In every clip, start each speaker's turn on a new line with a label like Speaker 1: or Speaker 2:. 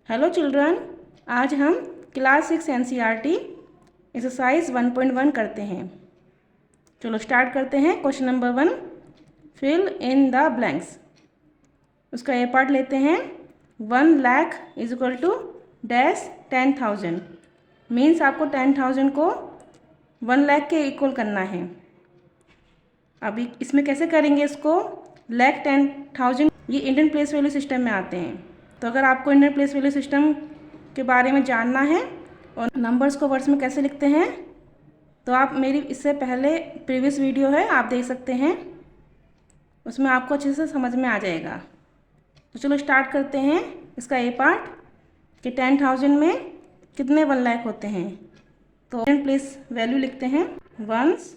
Speaker 1: Hello children, आज हम class 6 NCERT exercise 1.1 करते हैं। चलो स्टार्ट करते हैं। Question number 1, fill in the blanks. उसका ए पार्ट लेते हैं। 1 lakh is equal to dash 10,000। Means आपको 10,000 को 1 लाख के इक्वल करना है। अभी इसमें कैसे करेंगे इसको? लाख 10,000 ये इंडियन प्लेस वैल्यू सिस्टम में आते हैं। तो अगर आपको इंडियन प्लेस वैल्यू सिस्टम के बारे में जानना है और नंबर्स को वर्ड्स में कैसे लिखते हैं, तो आप मेरी इससे पहले प्रीवियस वीडियो है, आप देख सकते हैं। उसमें आपको अच्छे से समझ में आ जाएगा। तो चलो स्टार्ट करते हैं। इसका ए पार्ट कि 10,000 में कितने 1 लाख होते हैं। तो इंडियन प्लेस वैल्यू लिखते हैं। Ones,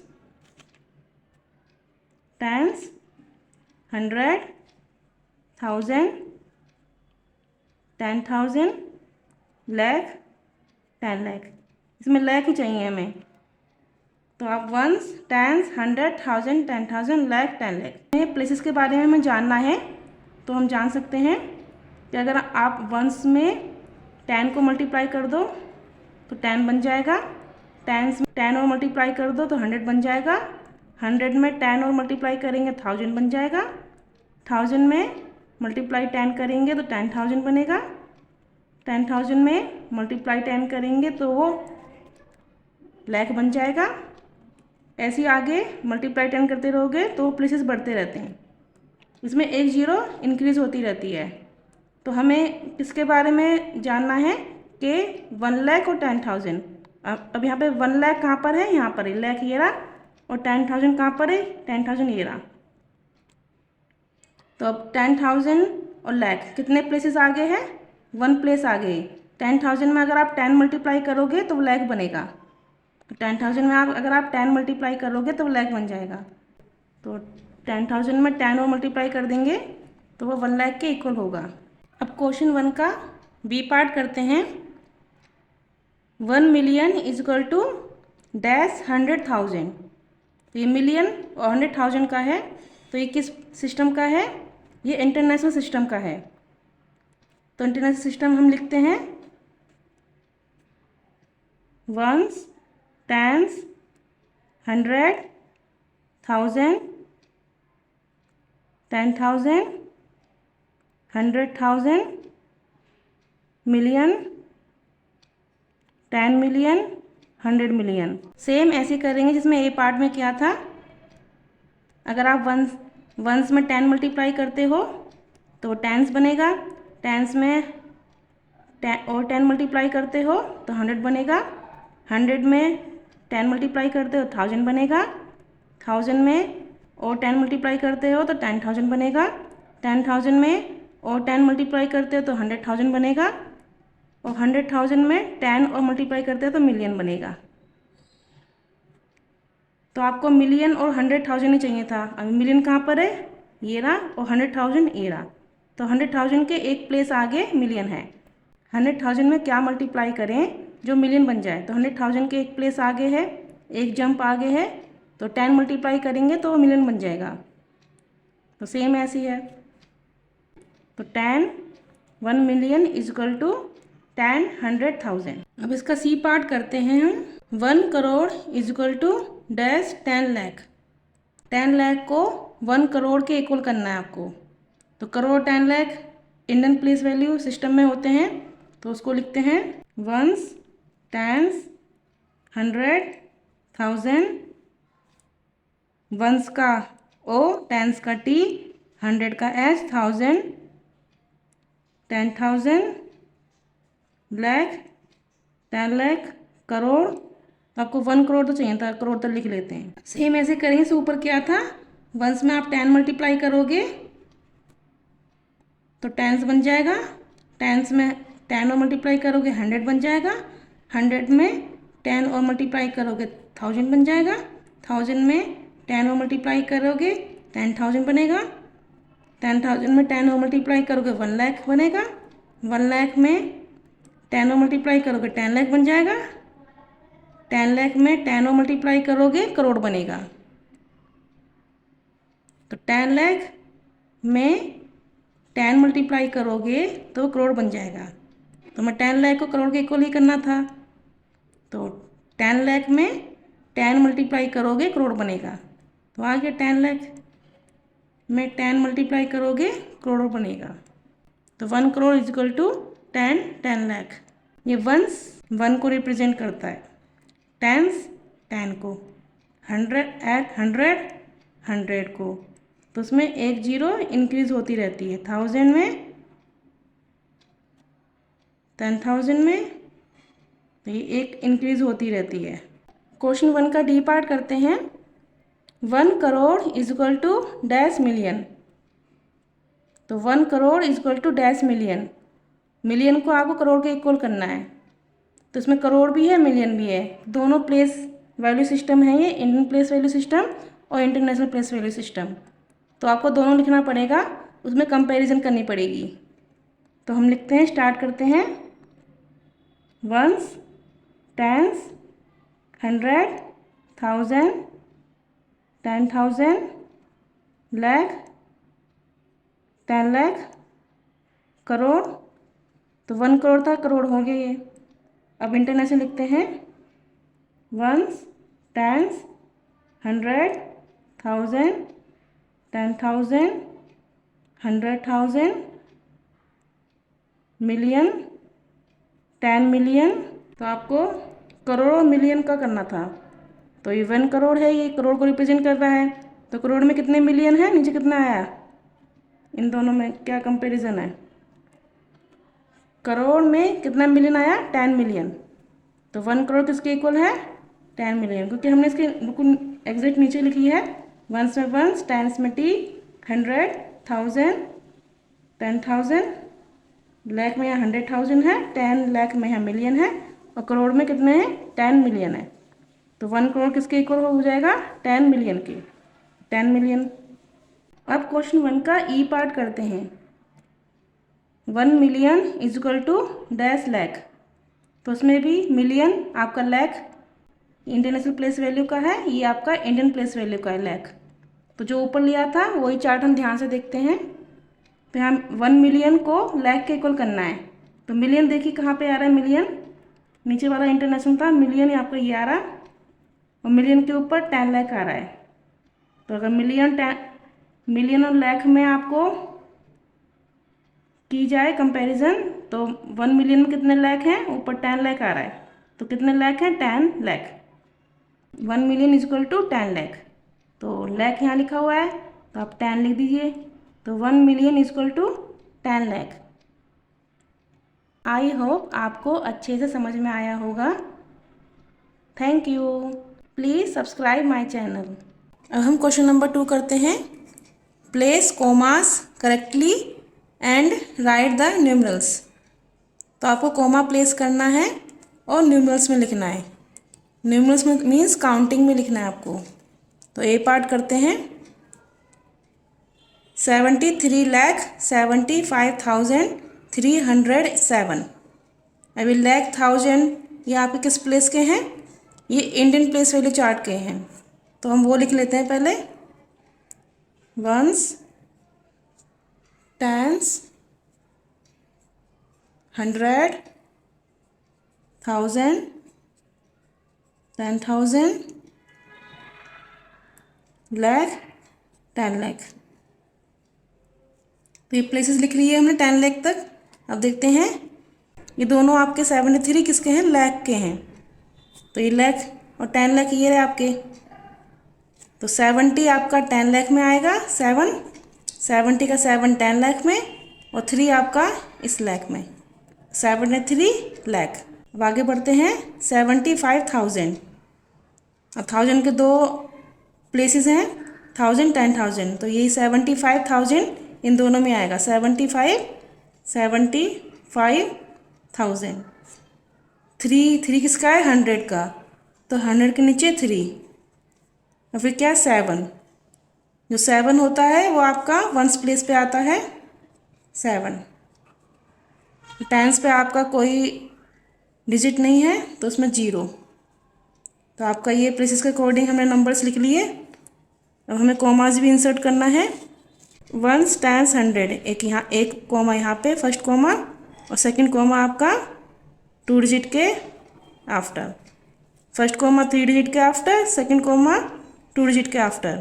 Speaker 1: tens, 100, 1000, 10,000, lakh, 10 lakh. इसमें लाख ही चाहिए हमें। तो आप वंस, टेंस, 100, 1000, 10,000, लाख, 10 लाख। हमें प्लेसेस के बारे में हमें जानना है तो हम जान सकते हैं कि अगर आप वंस में 10 को मल्टीप्लाई कर दो तो 10 बन जाएगा। टेंस में 10 और मल्टीप्लाई कर दो तो 100 बन जाएगा। 100 में 10 और मल्टीप्लाई करेंगे 1000 बन जाएगा। 1000 में मल्टीप्लाई 10 करेंगे तो 10,000 बनेगा। 10,000 में मल्टीप्लाई 10 करेंगे तो वो लाख बन जाएगा। ऐसे ही आगे मल्टीप्लाई 10 करते रहोगे तो प्लेसेस बढ़ते रहते हैं। इसमें एक जीरो इंक्रीज़ होती रहती है। तो हमें किसके बारे में जानना है कि 1 लाख और 10,000। अब यहाँ पे 1 लाख कहाँ पर है? यहाँ पर है, लाख ये रहा। और 10,000 कहाँ पर है? 10,000 ये रहा। तो अब 10,000 और लाख कितने प्लेसेस आगे है? 1 प्लेस आगे। 10,000 में अगर आप 10 मल्टीप्लाई करोगे तो वो लाख बनेगा। तो 10,000 में अगर आप 10 मल्टीप्लाई करोगे तो वो लाख बन जाएगा। तो 10,000 में 10 और मल्टीप्लाई कर देंगे तो वो 1 लाख के इक्वल होगा। अब क्वेश्चन 1 का बी पार्ट करते हैं। 1 million is equal to dash 100,000। तो ये मिलियन और 100,000 का है। तो ये किस सिस्टम का है? ये इंटरनेशनल सिस्टम का है। तो इंटरनेशनल सिस्टम हम लिखते हैं ones, tens, 100, 1000, 10,000, 100,000, million, 10 million, 100 million. Same ऐसे करेंगे जिसमें ए पार्ट में क्या था। अगर आप वंस में 10 मल्टीप्लाई करते हो तो टेंस बनेगा। टेंस में 10 मल्टीप्लाई करते हो तो 100 बनेगा। 100 में 10 मल्टीप्लाई करते हो 1000 बनेगा। 1000 में और 10 मल्टीप्लाई करते हो तो 10,000 बनेगा। 10,000 में और 10 मल्टीप्लाई करते हो तो 100,000 बनेगा। और 100,000 में 10 और मल्टीप्लाई करते हो तो मिलियन बनेगा। तो आपको मिलियन और 100,000 ही चाहिए था। अभी मिलियन कहाँ पर है? ये रहा। और 100,000 ये रहा। तो 100,000 के एक प्लेस आगे मिलियन है। 100,000 में क्या मल्टीप्लाई करें जो मिलियन बन जाए? तो 100,000 के एक प्लेस आगे है, एक जंप आगे है। तो 10 मल्टीप्लाई करेंगे तो वो मिलियन बन जाएगा। तो सेम ऐसी है। तो 1 मिलियन इज इक्वल टू 10 100,000। अब इसका सी पार्ट करते हैं हम। 1 crore is equal to dash 10 lakh. 10 lakh को 1 करोड़ के इक्वल करना है आपको। तो crore 10 lakh Indian place value system में होते हैं। तो उसको लिखते हैं वंस, टेंस, 100, 1000, वंस का ओ, टेंस का टी, 100 का एच, 1000, 10,000, लाख, 10 लाख, करोड़। तो आपको 1 करोड़ तो चाहिए था, करोड़ तक लिख लेते हैं। सेम ऐसे करेंगे। से ऊपर क्या था? वंस में आप 10 मल्टीप्लाई करोगे तो टेंस बन जाएगा। टेंस में 10 और मल्टीप्लाई करोगे 100 बन जाएगा। 100 में 10 और मल्टीप्लाई करोगे 1000 बन जाएगा। 1000 में 10 और मल्टीप्लाई करोगे 10,000 बनेगा। 10,000 में 10 और मल्टीप्लाई करोगे 1 लाख बनेगा। 1 लाख में 10 और मल्टीप्लाई करोगे 10 लाख बन जाएगा। 10 लाख में 10 और मल्टीप्लाई करोगे करोड़ बनेगा। तो 10 लाख में 10 मल्टीप्लाई करोगे तो करोड़ बन जाएगा। तो मैं 10 लाख को करोड़ के इक्वल ही करना था, तो 10 लाख में 10 मल्टीप्लाई करोगे करोड़ बनेगा, तो आ गया 10 लाख में 10 मल्टीप्लाई करोगे करोड़ बनेगा। तो 1 crore is equal to 10 lakh. ये वंस 1 को रिप्रेजेंट करता है, टेंस 10 को, 100 को, तो उसमें एक जीरो इंक्रीज होती रहती है, 1000 में, 10,000 में, तो ये एक इंक्रीज होती रहती है। क्वेश्चन 1 का डी पार्ट करते हैं। 1 crore is equal to dash million, तो 1 crore is equal to dash million, million को आपको करोड़ के इक्वल करना है, तो इसमें करोड़ भी है मिलियन भी है, दोनों प्लेस वैल्यू सिस्टम है, ये इंडियन प्लेस वैल्यू सिस्टम और इंटरनेशनल प्लेस वैल्यू सिस्टम, तो आपको दोनों लिखना पड़ेगा, उसमें कंपैरिजन करनी पड़ेगी। तो हम लिखते हैं, स्टार्ट करते हैं, वंस, टेंस, 100, 1000, 10,000, लाख, 10 लाख, करोड़, तो 1 करोड़ था, करोड़ हो गया ये। अब इंटरनेशनल लिखते हैं, वंस, टेंस, 100, 1000, 10,000, 100,000, मिलियन, 10 मिलियन, तो आपको करोड़ और मिलियन का करना था, तो ये 1 करोड़ है, ये करोड़ को रिप्रेजेंट कर रहा है, तो करोड़ में कितने मिलियन है, नीचे कितना आया, इन दोनों में क्या कंपैरिजन है, करोड़ में कितना मिलियन आया, 10 मिलियन, तो 1 करोड़ किसके इक्वल है, 10 मिलियन, क्योंकि हमने इसके बिल्कुल एग्जैक्ट नीचे लिखी है, वंस में वंस, टेंस में टी, 100, 1000, 10,000, लाख में यहाँ 100,000 है, 10 लाख में यहाँ मिलियन है, और करोड़ में कितने हैं, 10 मिलियन है, तो 1 करोड़ किसके इक्वल हो जाएगा, 10 मिलियन के, 10 मिलियन। अब क्वेश्चन 1 का ई पार्ट करते हैं। 1 million is equal to dash lakh, तो उसमें भी मिलियन आपका लाख इंटरनेशनल प्लेस वैल्यू का है, ये आपका इंडियन प्लेस वैल्यू का है लाख, तो जो ऊपर लिया था वही चार्ट हम ध्यान से देखते हैं। तो यहाँ 1 मिलियन को लाख के इक्वल करना है, तो मिलियन देखिए कहाँ पे आ रहा है, मिलियन नीचे वाला इंटरनेशनल था, मिलियन आपका ये आ रहा, और मिलियन के ऊपर 10 लाख आ रहा है, तो अगर मिलियन और लाख में आपको की जाए कंपैरिजन, तो 1 मिलियन में कितने लाख हैं, ऊपर 10 लाख आ रहा है, तो कितने लाख हैं, 10 lakh, 1 million is equal to 10 lakh, तो लाख यहाँ लिखा हुआ है, तो आप 10 लिख दीजिए, तो 1 million is equal to 10 lakh. I hope आपको अच्छे से समझ में आया होगा। Thank you. Please subscribe my channel. अब हम क्वेश्चन नंबर 2 करते हैं। Place commas correctly and write the numerals, तो आपको कोमा प्लेस करना है और न्यूमरल्स में लिखना है, न्यूमरल्स में मीन्स काउंटिंग में लिखना है आपको। तो ए पार्ट करते हैं। 73,75,307। अभी लाख, थाउजेंड ये आपके किस प्लेस के हैं, ये इंडियन प्लेस वैल्यू चार्ट के हैं, तो हम वो लिख लेते हैं पहले। Ones, tens, 100, 1000, 10,000, lakh, 10 lakh. तो ये प्लेसेस लिख रही है हमने 10 लाख तक। अब देखते हैं ये दोनों आपके 73 किसके हैं, लाख के हैं, तो ये लाख और 10 लाख ये रहे आपके, तो 70 आपका 10 लाख में आएगा, 70 का 7 10 लाख में, और 3 आपका इस लाख में, 73 लाख। अब आगे बढ़ते हैं। 75,000, अब 1000 के दो प्लेसेस हैं, 1000 10,000, तो ये 75,000 इन दोनों में आएगा, 75,000। 3 किसका है, 100 का, तो 100 के नीचे 3, और फिर क्या 7, जो 7 होता है वो आपका वंस प्लेस पे आता है, 7। टेंस पे आपका कोई डिजिट नहीं है, तो उसमें 0, तो आपका ये प्लेसेस के अकॉर्डिंग हमने नंबर्स लिख लिए। अब हमें कॉमास भी इंसर्ट करना है। वंस, टेंस, 100, एक यहाँ एक कॉमा यहाँ पे फर्स्ट कॉमा, और सेकंड कोमा आपका 2 डिजिट के आफ्टर। फर्स्ट कोमा 3 डिजिट के आफ्टर, सेकंड कोमा 2 डिजिट के आफ्टर।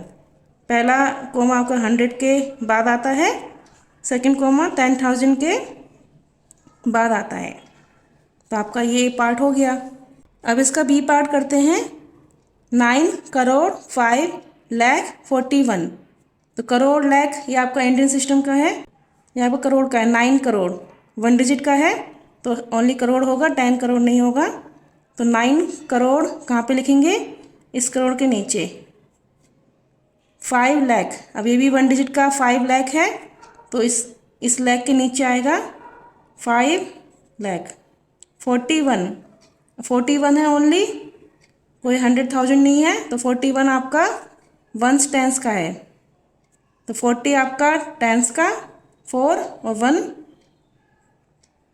Speaker 1: पहला कोमा आपका 100 के बाद आता है, सेकंड कोमा 10,000 के बाद आता है। तो आपका ये पार्ट हो गया। अब इसका बी पार्ट करते हैं। 9 करोड़ 5 लाख 41। तो करोड़ लाख ये आपका इंडियन सिस्टम का है, ये आपका करोड़ का है। 9 करोड़ 1 डिजिट का है तो ओनली करोड़ होगा, 10 करोड़ नहीं होगा। तो 9 करोड़ कहाँ पे लिखेंगे? इस करोड़ के नीचे। 5 लाख, अब ये भी 1 डिजिट का 5 लाख है तो इस लाख के नीचे आएगा 5 लाख। 41 है ओनली, कोई 100,000 नहीं है। तो 41 आपका वंस टेंस का है। तो 40 आपका टेंस का, 4 और 1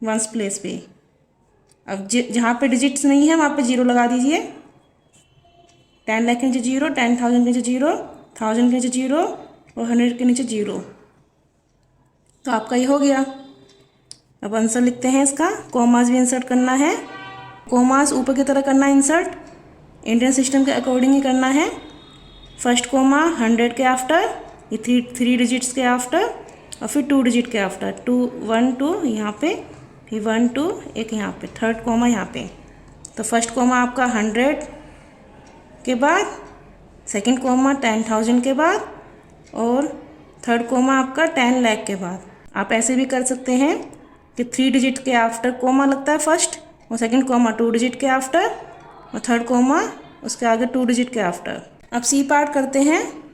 Speaker 1: वंस प्लेस पे। अब जहाँ पे डिजिट्स नहीं है वहाँ पे 0 लगा दीजिए। 10 लाख के नीचे 0, 10,000 के नीचे 0, 1000 के नीचे 0 और 100 के नीचे 0। तो आपका ये हो गया। अब आंसर लिखते हैं इसका। कॉमास भी इंसर्ट करना है। कॉमास ऊपर की तरह करना है इंसर्ट, इंडियन सिस्टम के अकॉर्डिंग ही करना है। फर्स्ट कोमा 100 के आफ्टर, ये 3 डिजिट्स के आफ्टर और फिर 2 डिजिट के आफ्टर। 2 1 2 यहाँ पे, फिर 1 2 एक यहाँ पे, थर्ड कोमा यहाँ पे। तो फर्स्ट कोमा आपका 100 के बाद, सेकंड कोमा 10,000 के बाद और थर्ड कोमा आपका 10 लाख के बाद। आप ऐसे भी कर सकते हैं कि 3 डिजिट के आफ्टर कोमा लगता है फर्स्ट, और सेकंड कोमा 2 डिजिट के आफ्टर और थर्ड कोमा उसके आगे 2 डिजिट के आफ्टर। अब सी पार्ट करते हैं।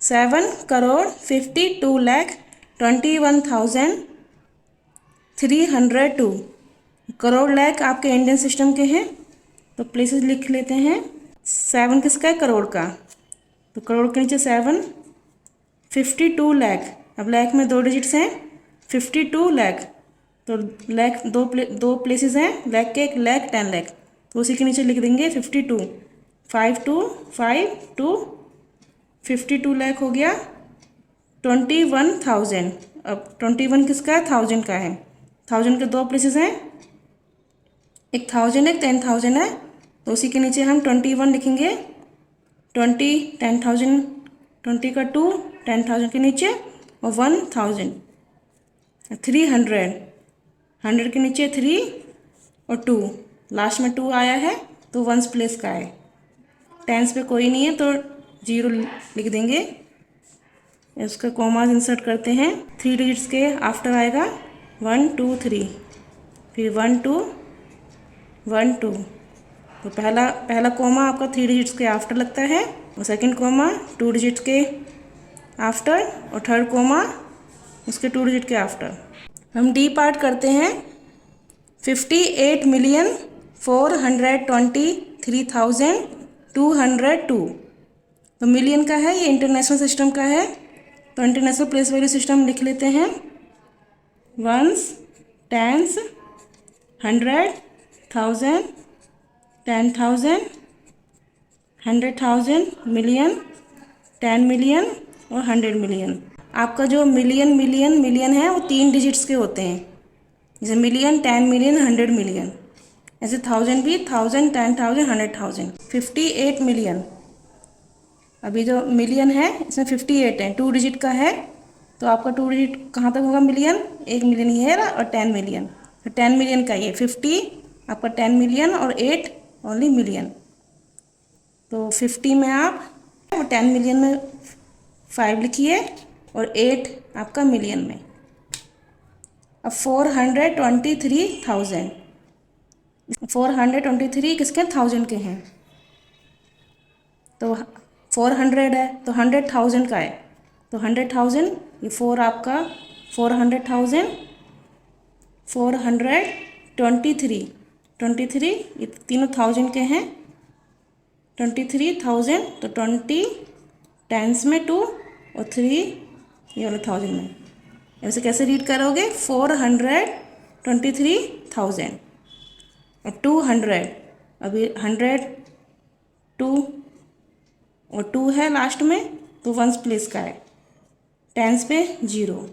Speaker 1: 7 करोड़ 52 लाख 21,302। करोड़ लाख आपके इंडियन सिस्टम के हैं तो प्लेसेस लिख लेते हैं। 7 किसका है? करोड़ का। तो करोड़ के नीचे 7, 52 लाख। अब लाख में 2 डिजिट्स हैं, 52 लाख। तो लाख दो प्लेसेस हैं लाख के, एक लाख 10 लाख। तो उसी के नीचे लिख देंगे 52, 52 52 लाख हो गया 21,000। अब 21 किसका है? 1000 का है। 1000 के 2 प्लेसेस हैं, एक 1000 है, 10,000 है। तो उसी के नीचे हम 21 लिखेंगे। 20 10,000, 20 का 2, 10,000 के नीचे और 1,000। 300, 100 के नीचे 3 और 2, लास्ट में 2 आया है तो वंस प्लेस का है। टेंस पे कोई नहीं है तो 0 लिख देंगे। इसका कॉमास इंसर्ट करते हैं। 3 डिजिट्स के आफ्टर आएगा 1 2 3, फिर 1 2 1 2। तो पहला कॉमा आपका 3 डिजिट्स के आफ्टर लगता है और सेकंड कॉमा 2 डिजिट्स के आफ्टर और थर्ड कॉमा उसके 2 डिजिट के आफ्टर। हम डी पार्ट करते हैं। 58,423,202। तो मिलियन का है, ये इंटरनेशनल सिस्टम का है तो इंटरनेशनल प्लेस वैल्यू सिस्टम लिख लेते हैं। वंस, टेंस, 100, 1000, 10,000, 100,000, मिलियन, 10 मिलियन और 100 मिलियन। आपका जो मिलियन है वो 3 डिजिट्स के होते हैं, जैसे मिलियन, 10 मिलियन, 100 मिलियन। ऐसे 1000 भी, 1000, 10,000, 100,000। 58 मिलियन। अभी जो मिलियन है इसमें 58 है, 2 डिजिट का है। तो आपका 2 डिजिट कहाँ तक होगा? मिलियन, 1 मिलियन ही है और 10 मिलियन। तो 10 मिलियन का ये 50 आपका 10 मिलियन और 8 ओनली मिलियन। तो 50 में आप 10 मिलियन में 5 लिखिए और 8 आपका मिलियन में। अब 423,000, 423 किसके? 1000 के हैं। तो 400 है तो 100,000 का है। तो 100,000, ये 4 आपका 400,000, 423 ये तीनों 1000 के हैं। 23,000 तो 20 टेंस में 2 और 3 ये वाले 1000 में। ऐसे कैसे रीड करोगे? 423,000 और 200, अभी 100 2 और 2 है लास्ट में तो वंस प्लेस का है। टेंस पे 0।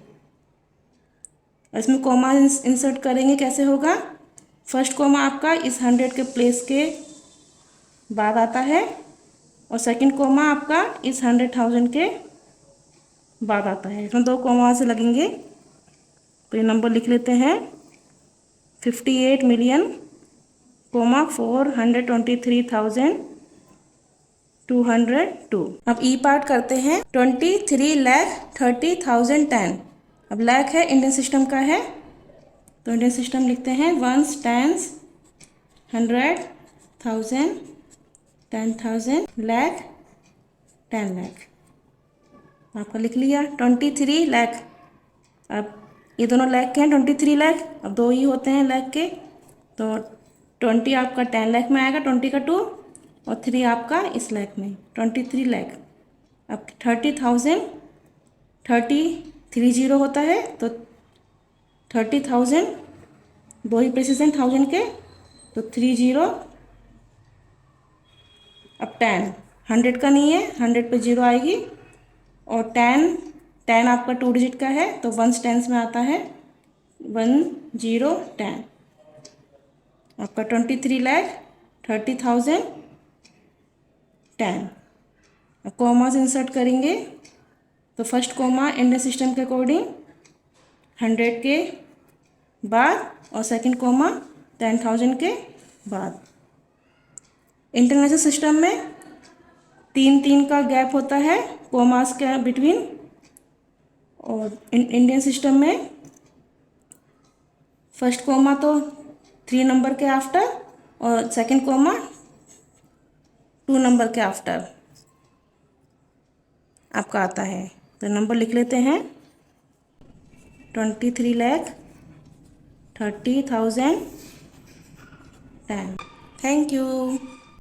Speaker 1: और इसमें कॉमा इंसर्ट करेंगे, कैसे होगा? फर्स्ट कॉमा आपका इस 100 के प्लेस के बाद आता है और सेकंड कॉमा आपका इस 100,000 के बाद आता है। इसमें 2 कॉमा से लगेंगे। तो ये नंबर लिख लेते हैं 58,423,202। अब ई पार्ट करते हैं। 23,30,30,010। अब लाख है, इंडियन सिस्टम का है, तो इंडियन सिस्टम लिखते हैं वंस, टेंस, 100, 1000, 10,000, लाख, 10 लाख। आपका लिख लिया 23 लाख। अब ये दोनों लाख के हैं, 23 लाख। अब 2 ही होते हैं लाख के, तो 20 आपका 10 लाख में आएगा, 20 का 2 और 3 आपका इस लाख में, 23 लाख। अब 30,000, 30 होता है, तो 30,000, 2 ही प्लेसेस हैं 1000 के, तो 30। अब 10, 100 का नहीं है, 100 पे 0 आएगी। और 10 आपका 2 डिजिट का है, तो वंस टेंस में आता है 10, 10। आपका 23,30,010। अब कॉमा से इंसर्ट करेंगे, तो फर्स्ट कॉमा इंडियन सिस्टम के अकॉर्डिंग 100 के बाद और सेकंड कॉमा 10,000 के बाद। इंटरनेशनल सिस्टम में 3 का गैप होता है कॉमास के बिटवीन, और इंडियन सिस्टम में फर्स्ट कॉमा तो 3 नंबर के आफ्टर और सेकंड कॉमा 2 नंबर के आफ्टर आपका आता है। तो नंबर लिख लेते हैं 23,30,010। Thank you.